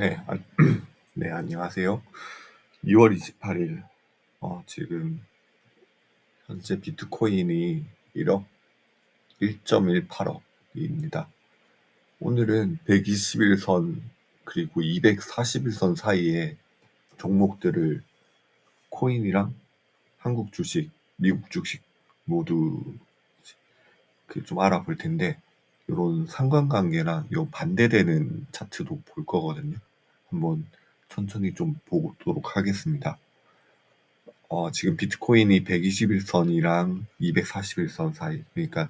네, 네, 안녕하세요. 2월 28일, 지금 현재 비트코인이 1억, 1.18억입니다. 오늘은 121선 그리고 241선 사이의 종목들을 코인이랑 한국 주식, 미국 주식 모두 좀 알아볼 텐데, 이런 상관관계랑 요 반대되는 차트도 볼 거거든요. 한번 천천히 좀 보도록 하겠습니다. 지금 비트코인이 121선이랑 241선 사이, 그러니까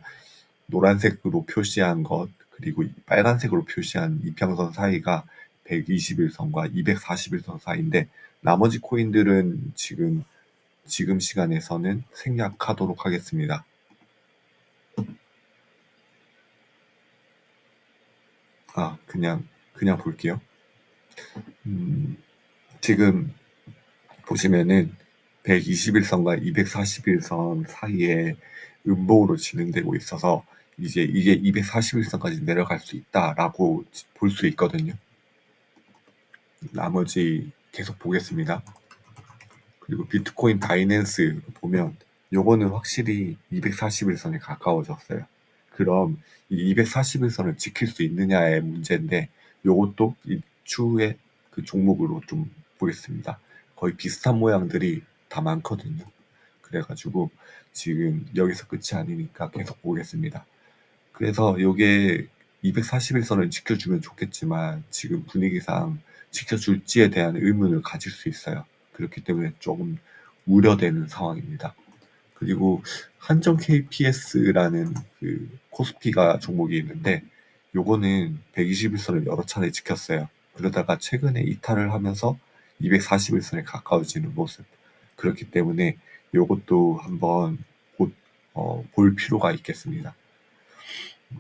노란색으로 표시한 것, 그리고 빨간색으로 표시한 이평선 사이가 121선과 241선 사이인데, 나머지 코인들은 지금 시간에서는 생략하도록 하겠습니다. 그냥 볼게요. 지금 보시면은 121선과 241선 사이에 음봉으로 진행되고 있어서 이제 이게 241선까지 내려갈 수 있다라고 볼 수 있거든요. 나머지 계속 보겠습니다. 그리고 비트코인 바이낸스 보면 요거는 확실히 241선에 가까워졌어요. 그럼 이 241선을 지킬 수 있느냐의 문제인데, 요것도 이 추후에 그 종목으로 좀 보겠습니다. 거의 비슷한 모양들이 다 많거든요. 그래가지고 지금 여기서 끝이 아니니까 계속 보겠습니다. 그래서 요게 241선을 지켜주면 좋겠지만 지금 분위기상 지켜줄지에 대한 의문을 가질 수 있어요. 그렇기 때문에 조금 우려되는 상황입니다. 그리고 한정 KPS라는 그 코스피가 종목이 있는데, 요거는 121선을 여러 차례 지켰어요. 그러다가 최근에 이탈을 하면서 241선에 가까워지는 모습. 그렇기 때문에 요것도 한번 볼 필요가 있겠습니다.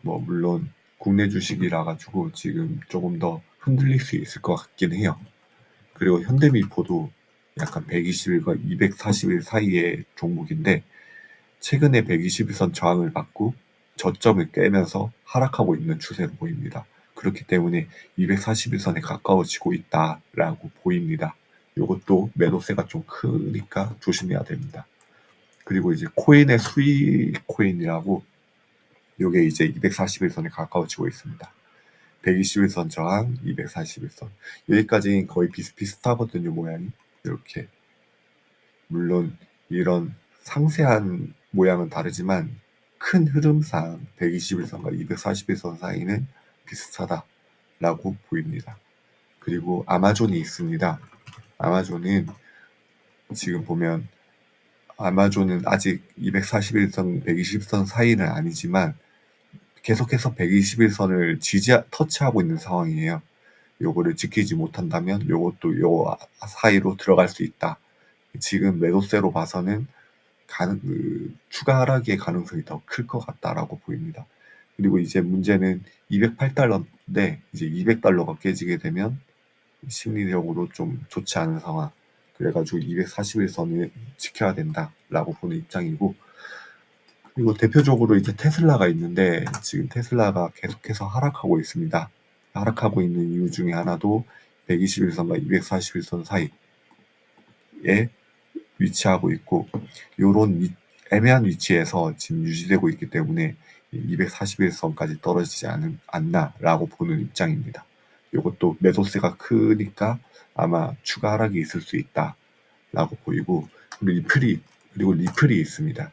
물론 국내 주식이라 가지고 지금 조금 더 흔들릴 수 있을 것 같긴 해요. 그리고 현대미포도 약간 121과 241 사이의 종목인데, 최근에 121선 저항을 받고 저점을 깨면서 하락하고 있는 추세로 보입니다. 그렇기 때문에 241선에 가까워지고 있다라고 보입니다. 이것도 매도세가 좀 크니까 조심해야 됩니다. 그리고 이제 코인의 수익 코인이라고, 요게 이제 241선에 가까워지고 있습니다. 121선 저항, 241선. 여기까지 거의 비슷비슷하거든요, 모양이. 이렇게. 물론 이런 상세한 모양은 다르지만 큰 흐름상 121선과 241선 사이는 비슷하다라고 보입니다. 그리고 아마존이 있습니다. 아마존은 지금 보면 아마존은 아직 241선, 120선 사이는 아니지만 계속해서 121선을 터치하고 있는 상황이에요. 요거를 지키지 못한다면 요것도 요 사이로 들어갈 수 있다. 지금 매도세로 봐서는 추가 하락의 가능성이 더 클 것 같다라고 보입니다. 그리고 이제 문제는 208달러인데 이제 200달러가 깨지게 되면 심리적으로 좀 좋지 않은 상황. 그래가지고 241선을 지켜야 된다라고 보는 입장이고, 그리고 대표적으로 이제 테슬라가 있는데 지금 테슬라가 계속해서 하락하고 있습니다. 하락하고 있는 이유 중에 하나도 121선과 241선 사이에 위치하고 있고, 요런 애매한 위치에서 지금 유지되고 있기 때문에 241선까지 떨어지지 않나라고 보는 입장입니다. 요것도 매도세가 크니까 아마 추가 하락이 있을 수 있다라고 보이고, 그리고 리플이 있습니다.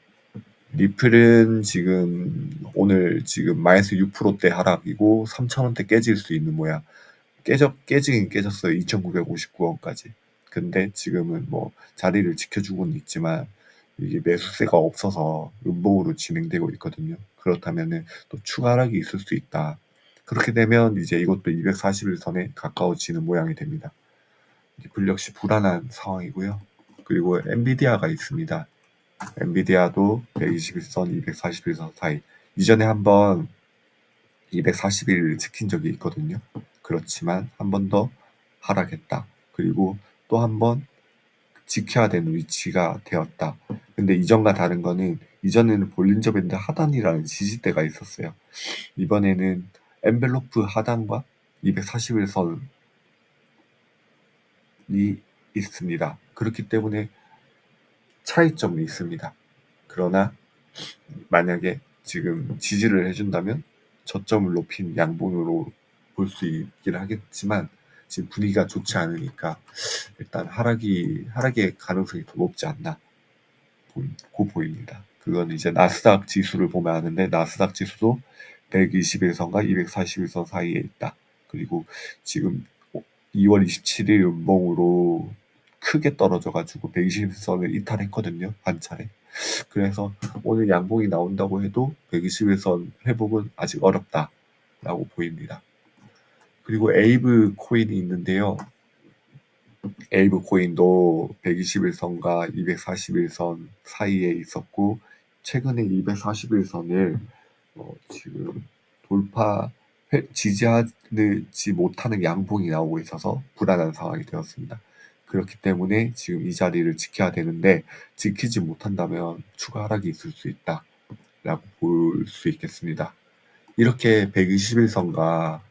리플은 지금 오늘 지금 마이너스 6%대 하락이고 3,000원대 깨질 수 있는 모양. 깨지긴 깨졌어요. 2,959원까지. 근데 지금은 뭐 자리를 지켜주고는 있지만 이게 매수세가 없어서 음봉으로 진행되고 있거든요. 그렇다면은 또 추가 하락이 있을 수 있다. 그렇게 되면 이제 이것도 241선에 가까워지는 모양이 됩니다. 리플 역시 불안한 상황이고요. 그리고 엔비디아가 있습니다. 엔비디아도 121선, 241선 사이. 이전에 한번 241을 지킨 적이 있거든요. 그렇지만 한 번 더 하락했다. 그리고 또 한 번 지켜야 되는 위치가 되었다. 근데 이전과 다른 거는, 이전에는 볼린저 밴드 하단이라는 지지대가 있었어요. 이번에는 엔벨로프 하단과 241선 있습니다. 그렇기 때문에 차이점이 있습니다. 그러나 만약에 지금 지지를 해준다면 저점을 높인 양봉으로 볼 수 있긴 하겠지만 지금 분위기가 좋지 않으니까 일단 하락의 가능성이 더 높지 않나 보입니다. 그건 이제 나스닥 지수를 보면 아는데 나스닥 지수도 121선과 241선 사이에 있다. 그리고 지금 2월 27일 음봉으로 크게 떨어져가지고 121선을 이탈했거든요. 한 차례. 그래서 오늘 양봉이 나온다고 해도 121선 회복은 아직 어렵다라고 보입니다. 그리고 에이브 코인이 있는데요. 에이브 코인도 121선과 241선 사이에 있었고 최근에 241선을 지금 지지하지 못하는 양봉이 나오고 있어서 불안한 상황이 되었습니다. 그렇기 때문에 지금 이 자리를 지켜야 되는데 지키지 못한다면 추가 하락이 있을 수 있다라고 볼 수 있겠습니다. 이렇게 121선과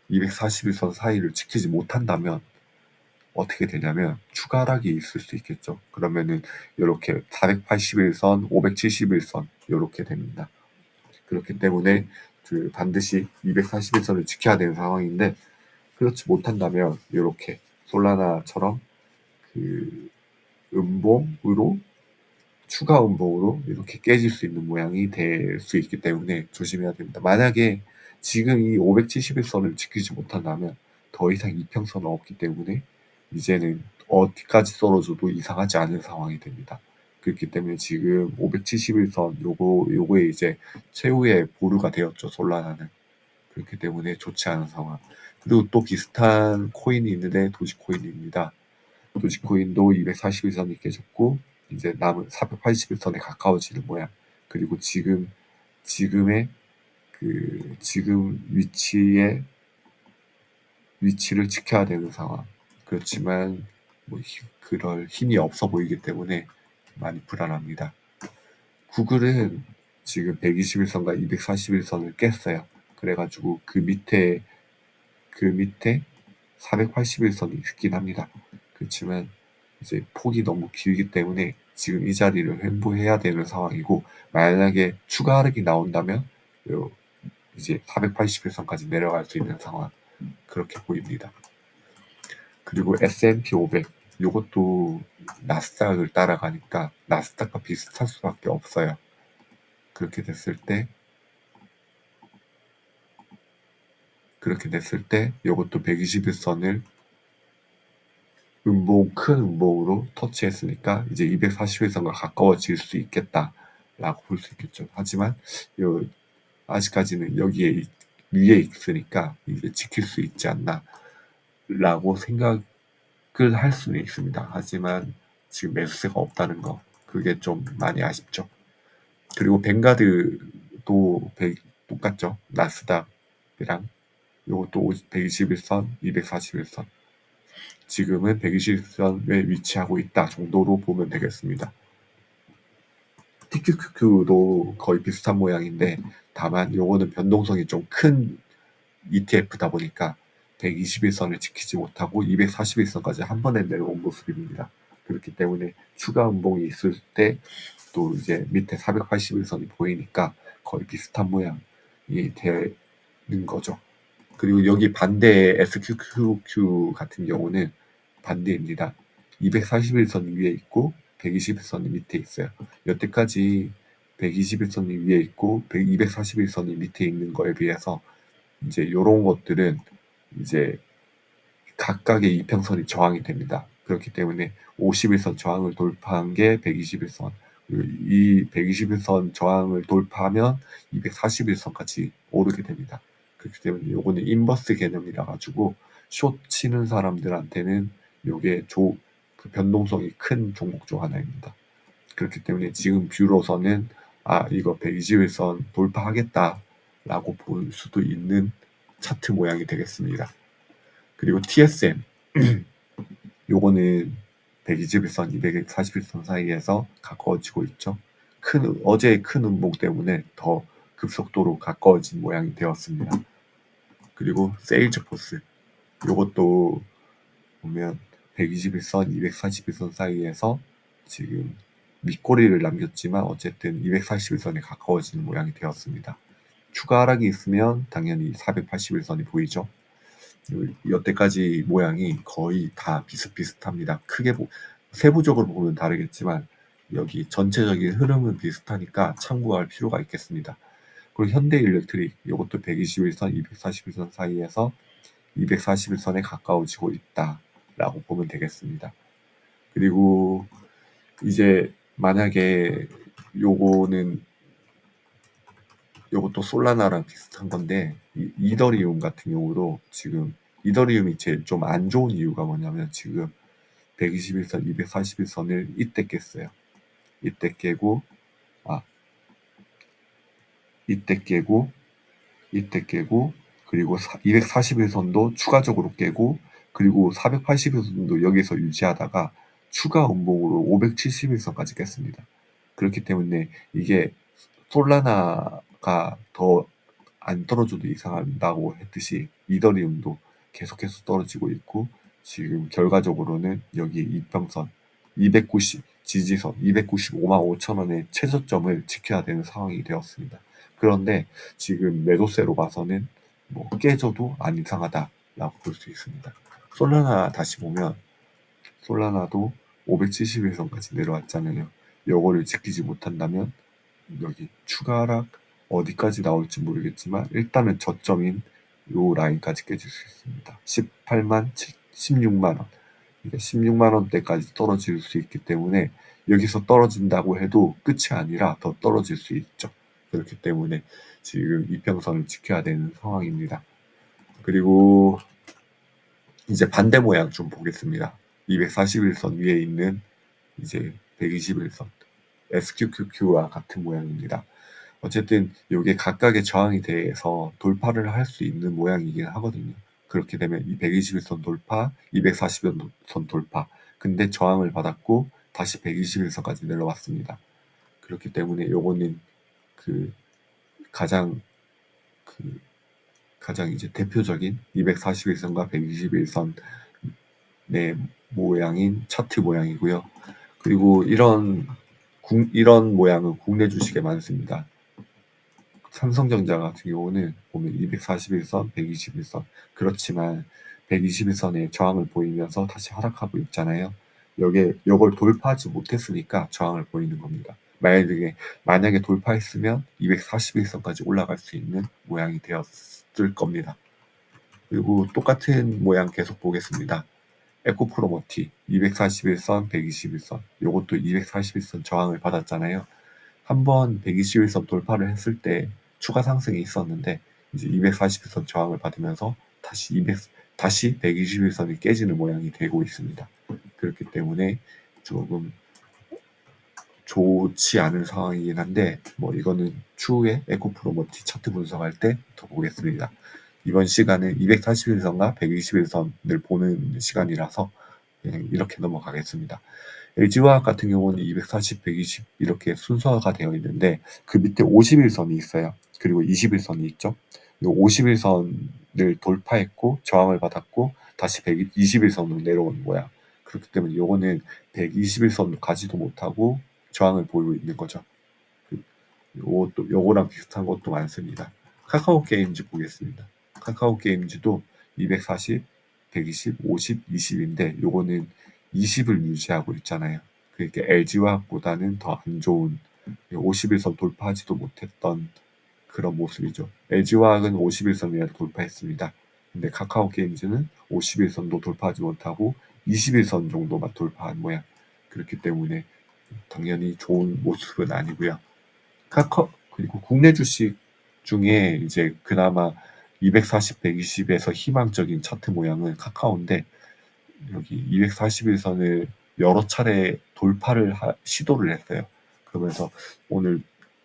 241선 사이를 지키지 못한다면 어떻게 되냐면 추가 하락이 있을 수 있겠죠. 그러면은 이렇게 481선, 571선 이렇게 됩니다. 그렇기 때문에 반드시 241선을 지켜야 되는 상황인데 그렇지 못한다면 이렇게 솔라나처럼 그 음봉으로 추가 음봉으로 이렇게 깨질 수 있는 모양이 될 수 있기 때문에 조심해야 됩니다. 만약에 지금 이 571선을 지키지 못한다면 더 이상 이평선은 없기 때문에 이제는 어디까지 떨어져도 이상하지 않은 상황이 됩니다. 그렇기 때문에 지금 571선 요거에 이제 최후의 보루가 되었죠. 솔라나는. 그렇기 때문에 좋지 않은 상황. 그리고 또 비슷한 코인이 있는데 도지코인입니다. 도지코인도 241선이 깨졌고 이제 남은 481선에 가까워지는 모양. 그리고 지금의 지금 위치를 지켜야 되는 상황. 그렇지만 그럴 힘이 없어 보이기 때문에 많이 불안합니다. 구글은 지금 121선과 241선을 깼어요. 그래가지고 그 밑에 481선이 있긴 합니다. 그렇지만 이제 폭이 너무 길기 때문에 지금 이 자리를 횡보해야 되는 상황이고 만약에 추가 하락이 나온다면 이제 481선까지 내려갈 수 있는 상황 그렇게 보입니다. 그리고 S&P 500 이것도 나스닥을 따라가니까 나스닥과 비슷할 수밖에 없어요. 그렇게 됐을 때 이것도 121선을 큰 음봉으로 터치했으니까 이제 241선과 가까워질 수 있겠다라고 볼 수 있겠죠. 하지만 아직까지는 여기에 위에 있으니까 이제 지킬 수 있지 않나라고 생각을 할 수는 있습니다. 하지만 지금 매수세가 없다는 거 그게 좀 많이 아쉽죠. 그리고 뱅가드도 똑같죠. 나스닥이랑 이것도 121선, 241선 지금은 120선에 위치하고 있다 정도로 보면 되겠습니다. TQQQ도 거의 비슷한 모양인데 다만 요거는 변동성이 좀 큰 ETF다 보니까 121선을 지키지 못하고 241선까지 한 번에 내려온 모습입니다. 그렇기 때문에 추가 음봉이 있을 때 또 이제 밑에 481선이 보이니까 거의 비슷한 모양이 되는 거죠. 그리고 여기 반대의 SQQQ 같은 경우는 반대입니다. 241선이 위에 있고 121선이 밑에 있어요. 여태까지 121선이 위에 있고 241선이 밑에 있는 거에 비해서 이제 이런 것들은 이제 각각의 이평선이 저항이 됩니다. 그렇기 때문에 51선 저항을 돌파한 게 121선. 이 121선 저항을 돌파하면 241선까지 오르게 됩니다. 그렇기 때문에 요거는 인버스 개념이라 가지고 숏 치는 사람들한테는 요게 그 변동성이 큰 종목 중 하나입니다. 그렇기 때문에 지금 뷰로서는 이거 121선 돌파하겠다라고 볼 수도 있는 차트 모양이 되겠습니다. 그리고 TSM 요거는 121선, 241선 사이에서 가까워지고 있죠. 어제의 큰 음봉 때문에 더 급속도로 가까워진 모양이 되었습니다. 그리고 세일즈포스 요것도 보면 121선, 241선 사이에서 지금 밑꼬리를 남겼지만 어쨌든 241선에 가까워지는 모양이 되었습니다. 추가 하락이 있으면 당연히 481선이 보이죠. 여태까지 모양이 거의 다 비슷비슷합니다. 크게 세부적으로 보면 다르겠지만 여기 전체적인 흐름은 비슷하니까 참고할 필요가 있겠습니다. 그리고 현대일렉트릭 이것도 121선, 241선 사이에서 241선에 가까워지고 있다라고 보면 되겠습니다. 그리고 이제 만약에 요것도 솔라나랑 비슷한 건데 이더리움 같은 경우도 지금 이더리움이 제일 좀 안 좋은 이유가 뭐냐면 지금 121선, 241선을 이때 깼어요. 이때 깨고 그리고 241선도 추가적으로 깨고 그리고 481선도 여기서 유지하다가 추가 음봉으로 571선까지 깼습니다. 그렇기 때문에 이게 솔라나가 더 안 떨어져도 이상한다고 했듯이 이더리움도 계속해서 떨어지고 있고 지금 결과적으로는 여기 이평선 290 지지선 295만 5천 원의 최저점을 지켜야 되는 상황이 되었습니다. 그런데 지금 매도세로 봐서는 뭐 깨져도 안 이상하다라고 볼 수 있습니다. 솔라나 다시 보면 솔라나도 571선까지 내려왔잖아요. 요거를 지키지 못한다면 여기 추가 하락 어디까지 나올지 모르겠지만 일단은 저점인 요 라인까지 깨질 수 있습니다. 16만 원. 그러니까 16만 원대까지 떨어질 수 있기 때문에 여기서 떨어진다고 해도 끝이 아니라 더 떨어질 수 있죠. 그렇기 때문에 지금 이평선을 지켜야 되는 상황입니다. 그리고 이제 반대 모양 좀 보겠습니다. 241선 위에 있는 이제 121선 SQQQ와 같은 모양입니다. 어쨌든 이게 각각의 저항에 대해서 돌파를 할 수 있는 모양이긴 하거든요. 그렇게 되면 이 121선 돌파, 241선 돌파. 근데 저항을 받았고 다시 121선까지 내려왔습니다. 그렇기 때문에 요거는 그 가장 이제 대표적인 241선과 121선의 모양인 차트 모양이고요. 그리고 이런 모양은 국내 주식에 많습니다. 삼성전자 같은 경우는 보면 241선, 121선 그렇지만 121선에 저항을 보이면서 다시 하락하고 있잖아요. 요걸 돌파하지 못했으니까 저항을 보이는 겁니다. 만약에 돌파했으면 241선까지 올라갈 수 있는 모양이 되었을 겁니다. 그리고 똑같은 모양 계속 보겠습니다. 에코프로머티 241선, 121선 요것도 241선 저항을 받았잖아요. 한번 121선 돌파를 했을 때 추가 상승이 있었는데 이제 241선 저항을 받으면서 다시 121선이 깨지는 모양이 되고 있습니다. 그렇기 때문에 조금 좋지 않은 상황이긴 한데 뭐 이거는 추후에 에코프로머티 차트 분석할 때 더 보겠습니다. 이번 시간은 241선과 121선을 보는 시간이라서 그냥 이렇게 넘어가겠습니다. LG화학 같은 경우는 240, 120 이렇게 순서가 되어 있는데 그 밑에 51선이 있어요. 그리고 21선이 있죠. 51선을 돌파했고 저항을 받았고 다시 121선으로 내려오는 거야. 그렇기 때문에 요거는 121선도 가지도 못하고 저항을 보이고 있는 거죠. 요거랑 비슷한 것도 많습니다. 카카오 게임즈 보겠습니다. 카카오 게임즈도 240, 120, 50, 20인데 요거는 20을 유지하고 있잖아요. 그러니까 LG화학보다는 더 안 좋은 51선 돌파하지도 못했던 그런 모습이죠. LG화학은 51선이라도 돌파했습니다. 근데 카카오 게임즈는 51선도 돌파하지 못하고 21선 정도만 돌파한 모양. 그렇기 때문에 당연히 좋은 모습은 아니고요. 그리고 국내 주식 중에 이제 그나마 240, 120에서 희망적인 차트 모양은 카카오인데 여기 241선을 여러 차례 돌파를 시도를 했어요. 그러면서 오늘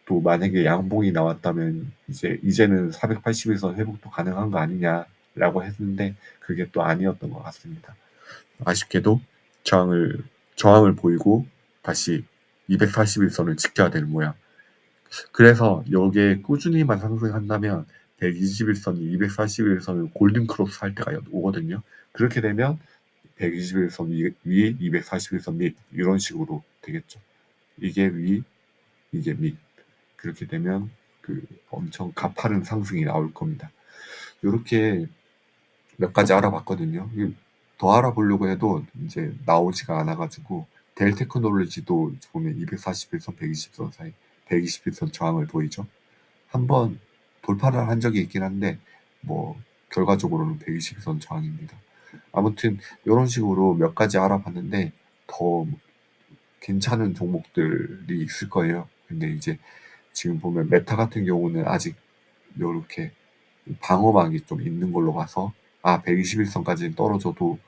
또 만약에 양봉이 나왔다면 이제는 481선 회복도 가능한 거 아니냐라고 했는데 그게 또 아니었던 것 같습니다. 아쉽게도 저항을 보이고 다시 241선을 지켜야 되는 모양. 그래서 여기에 꾸준히만 상승한다면 121선, 241선을 골든 크로스 할 때가 오거든요. 그렇게 되면 121선 위, 241선 밑 이런 식으로 되겠죠. 이게 위, 이게 밑. 그렇게 되면 그 엄청 가파른 상승이 나올 겁니다. 요렇게 몇 가지 알아봤거든요. 더 알아보려고 해도 이제 나오지가 않아가지고 델 테크놀로지도 보면 241선, 120선 사이, 121선 저항을 보이죠. 한번 돌파를 한 적이 있긴 한데 뭐 결과적으로는 121선 저항입니다. 아무튼 이런 식으로 몇 가지 알아봤는데 더 괜찮은 종목들이 있을 거예요. 근데 이제 지금 보면 메타 같은 경우는 아직 이렇게 방어막이 좀 있는 걸로 봐서 121선까지는 떨어져도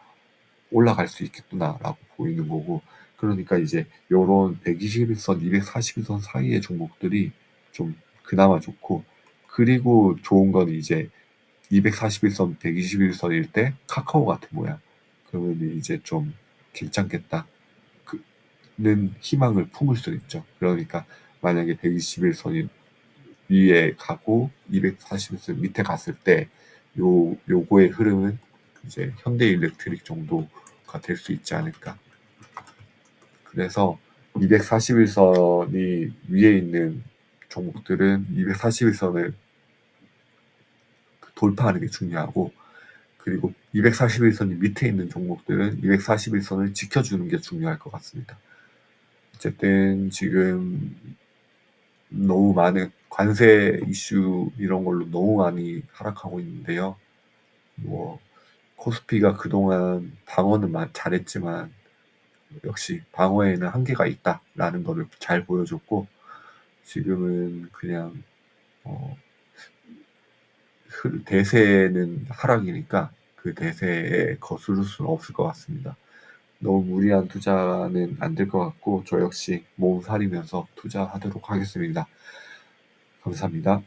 올라갈 수 있겠구나라고 보이는 거고, 그러니까 이제 요런 121선, 241선 사이의 종목들이 좀 그나마 좋고, 그리고 좋은 건 이제 241선, 121선일 때 카카오 같은 모양. 그러면 이제 좀 괜찮겠다. 는 희망을 품을 수 있죠. 그러니까 만약에 121선이 위에 가고 241선 밑에 갔을 때 요거의 흐름은 이제 현대일렉트릭 정도가 될 수 있지 않을까. 그래서 241선이 위에 있는 종목들은 241선을 돌파하는 게 중요하고, 그리고 241선이 밑에 있는 종목들은 241선을 지켜주는 게 중요할 것 같습니다. 어쨌든 지금 너무 많은 관세 이슈 이런 걸로 너무 많이 하락하고 있는데요. 뭐 코스피가 그동안 방어는 잘했지만 역시 방어에는 한계가 있다라는 거를 잘 보여줬고, 지금은 그냥 대세는 하락이니까 그 대세에 거스를 수는 없을 것 같습니다. 너무 무리한 투자는 안 될 것 같고 저 역시 몸살이면서 투자하도록 하겠습니다. 감사합니다.